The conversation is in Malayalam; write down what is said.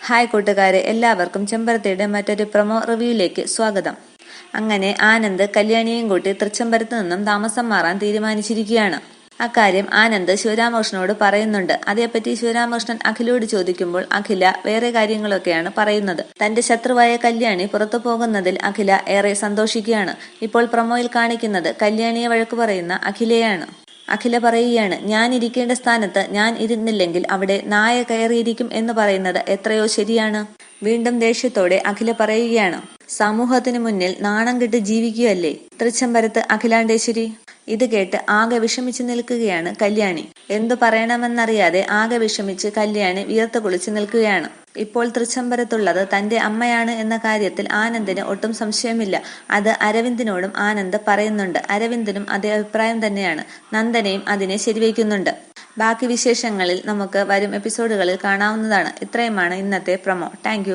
ഹായ് കൂട്ടുകാരെ, എല്ലാവർക്കും ചെമ്പരത്തിയുടെ മറ്റൊരു പ്രൊമോ റിവ്യൂയിലേക്ക് സ്വാഗതം. അങ്ങനെ ആനന്ദ് കല്യാണിയെയും കൂട്ടി തൃച്ചംബരത്ത് നിന്നും താമസം മാറാൻ തീരുമാനിച്ചിരിക്കുകയാണ്. അക്കാര്യം ആനന്ദ് ശിവരാമകൃഷ്ണനോട് പറയുന്നുണ്ട്. അതേപ്പറ്റി ശിവരാമകൃഷ്ണൻ അഖിലയോട് ചോദിക്കുമ്പോൾ അഖില വേറെ കാര്യങ്ങളൊക്കെയാണ് പറയുന്നത്. തന്റെ ശത്രുവായ കല്യാണി പുറത്തു പോകുന്നതിൽ അഖില ഏറെ സന്തോഷിക്കുകയാണ്. ഇപ്പോൾ പ്രൊമോയിൽ കാണിക്കുന്നത് കല്യാണിയെ വഴക്കു പറയുന്ന അഖിലയാണ്. അഖില പറയുകയാണ്, ഞാൻ ഇരിക്കേണ്ട സ്ഥാനത്ത് ഞാൻ ഇരുന്നില്ലെങ്കിൽ അവിടെ നായ കയറിയിരിക്കും എന്ന് പറയുന്നത് എത്രയോ ശരിയാണ്. വീണ്ടും ദേഷ്യത്തോടെ അഖില പറയുകയാണ്, സമൂഹത്തിന് മുന്നിൽ നാണം കെട്ട് ജീവിക്കുകയല്ലേ തൃച്ചംബരത്ത് അഖിലാണ്ടേശ്വരി. ഇത് കേട്ട് ആകെ വിഷമിച്ചു നിൽക്കുകയാണ് കല്യാണി. എന്തു പറയണമെന്നറിയാതെ ആകെ വിഷമിച്ച് കല്യാണി വിയർത്ത് കുളിച്ചു നിൽക്കുകയാണ്. ഇപ്പോൾ തൃച്ചംബരത്തുള്ളത് തന്റെ അമ്മയാണ് എന്ന കാര്യത്തിൽ ആനന്ദിന് ഒട്ടും സംശയമില്ല. അത് അരവിന്ദിനോടും ആനന്ദ് പറയുന്നുണ്ട്. അരവിന്ദിനും അതേ അഭിപ്രായം തന്നെയാണ്. നന്ദനയും അതിനെ ശരിവയ്ക്കുന്നുണ്ട്. ബാക്കി വിശേഷങ്ങളിൽ നമുക്ക് വരും എപ്പിസോഡുകളിൽ കാണാവുന്നതാണ്. ഇത്രയുമാണ് ഇന്നത്തെ പ്രൊമോ. താങ്ക്